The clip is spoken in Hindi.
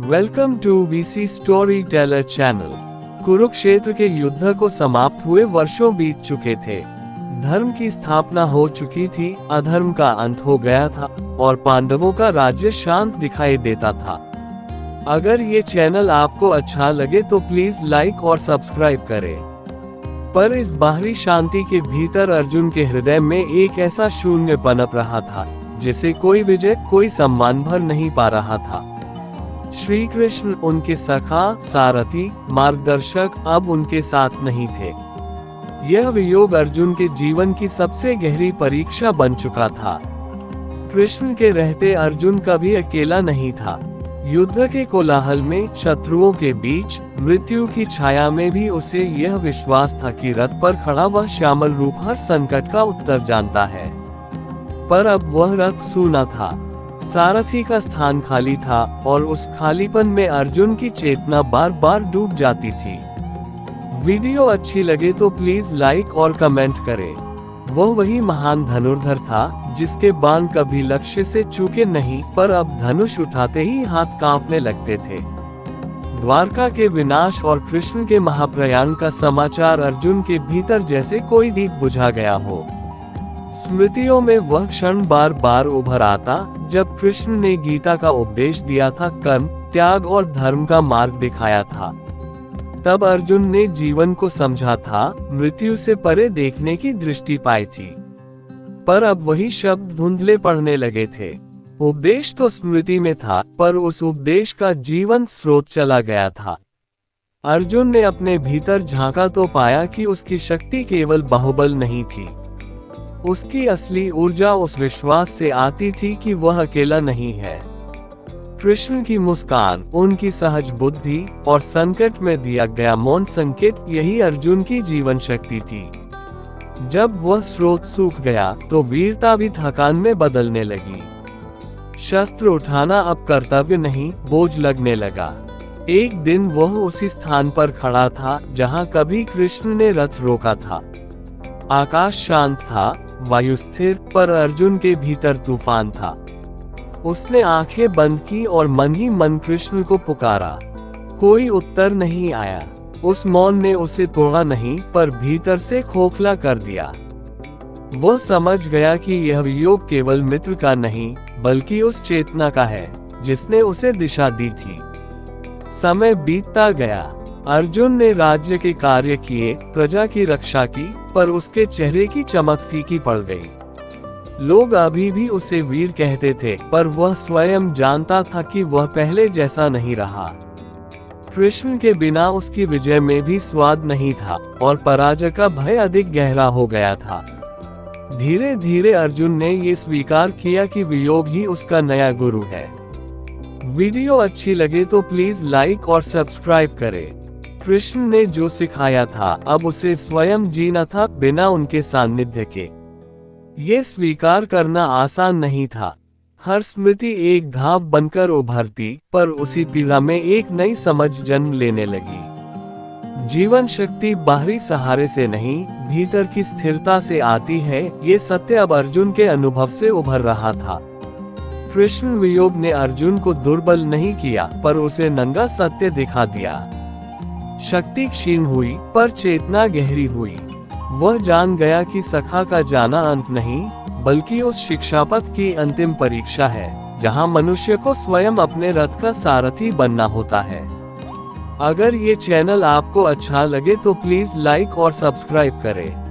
Welcome to VC story teller channel. Kurukshetra के युद्ध को समाप्त हुए वर्षों बीत चुके थे। धर्म की स्थापना हो चुकी थी, अधर्म का अंत हो गया था और पांडवों का राज्य शांत दिखाई देता था। अगर ये चैनल आपको अच्छा लगे तो प्लीज लाइक और सब्सक्राइब करें। पर इस बाहरी शांति के भीतर अर्जुन के हृदय में एक ऐसा शून्य पनप रहा था जिसे कोई विजय, कोई सम्मान भर नहीं पा रहा था। श्री कृष्ण, उनके सखा, सारथी, मार्गदर्शक अब उनके साथ नहीं थे। यह वियोग अर्जुन के जीवन की सबसे गहरी परीक्षा बन चुका था। कृष्ण के रहते अर्जुन कभी अकेला नहीं था। युद्ध के कोलाहल में, शत्रुओं के बीच, मृत्यु की छाया में भी उसे यह विश्वास था कि रथ पर खड़ा वह श्यामल रूप हर संकट का उत्तर जानता है। पर अब वह रथ सूना था, सारथी का स्थान खाली था और उस खालीपन में अर्जुन की चेतना बार बार डूब जाती थी। वीडियो अच्छी लगे तो प्लीज लाइक और कमेंट करें। वह वही महान धनुर्धर था जिसके बाण कभी लक्ष्य से चूके नहीं, पर अब धनुष उठाते ही हाथ कांपने लगते थे। द्वारका के विनाश और कृष्ण के महाप्रयाण का समाचार अर्जुन के भीतर जैसे कोई दीप बुझा गया हो। स्मृतियों में वह क्षण बार बार उभर आता जब कृष्ण ने गीता का उपदेश दिया था, कर्म, त्याग और धर्म का मार्ग दिखाया था। तब अर्जुन ने जीवन को समझा था, मृत्यु से परे देखने की दृष्टि पाई थी। पर अब वही शब्द धुंधले पड़ने लगे थे। उपदेश तो स्मृति में था, पर उस उपदेश का जीवन स्रोत चला गया था। अर्जुन ने अपने भीतर झांका तो पाया कि उसकी शक्ति केवल बाहुबल नहीं थी। उसकी असली ऊर्जा उस विश्वास से आती थी कि वह अकेला नहीं है। कृष्ण की मुस्कान, उनकी सहज बुद्धि और संकट में दिया गया मौन संकेत, यही अर्जुन की जीवन शक्ति थी। जब वह स्रोत सूख गया तो वीरता भी थकान में बदलने लगी। शस्त्र उठाना अब कर्तव्य नहीं, बोझ लगने लगा। एक दिन वह उसी स्थान पर खड़ा था जहां कभी कृष्ण ने रथ रोका था। आकाश शांत था, वायु स्थिर, पर अर्जुन के भीतर तूफान था। उसने आंखें बंद की और मन ही मन कृष्ण को पुकारा। कोई उत्तर नहीं आया। उस मौन ने उसे तोड़ा नहीं, पर भीतर से खोखला कर दिया। वह समझ गया कि यह वियोग केवल मित्र का नहीं, बल्कि उस चेतना का है जिसने उसे दिशा दी थी। समय बीतता गया। अर्जुन ने राज्य के कार्य किए, प्रजा की रक्षा की, पर उसके चेहरे की चमक फीकी पड़ गई। लोग अभी भी उसे वीर कहते थे, पर वह स्वयं जानता था कि वह पहले जैसा नहीं रहा। कृष्ण के बिना उसकी विजय में भी स्वाद नहीं था और पराजय का भय अधिक गहरा हो गया था। धीरे धीरे अर्जुन ने ये स्वीकार किया कि वियोग ही उसका नया गुरु है। वीडियो अच्छी लगे तो प्लीज लाइक और सब्सक्राइब करें। कृष्ण ने जो सिखाया था अब उसे स्वयं जीना था, बिना उनके सानिध्य के। ये स्वीकार करना आसान नहीं था। हर स्मृति एक घाव बनकर उभरती, पर उसी पीड़ा में एक नई समझ जन्म लेने लगी। जीवन शक्ति बाहरी सहारे से नहीं, भीतर की स्थिरता से आती है। ये सत्य अब अर्जुन के अनुभव से उभर रहा था। कृष्ण वियोग ने अर्जुन को दुर्बल नहीं किया, पर उसे नंगा सत्य दिखा दिया। शक्ति क्षीण हुई, पर चेतना गहरी हुई। वह जान गया कि सखा का जाना अंत नहीं, बल्कि उस शिक्षापथ की अंतिम परीक्षा है जहां मनुष्य को स्वयं अपने रथ का सारथी बनना होता है। अगर ये चैनल आपको अच्छा लगे तो प्लीज लाइक और सब्सक्राइब करें।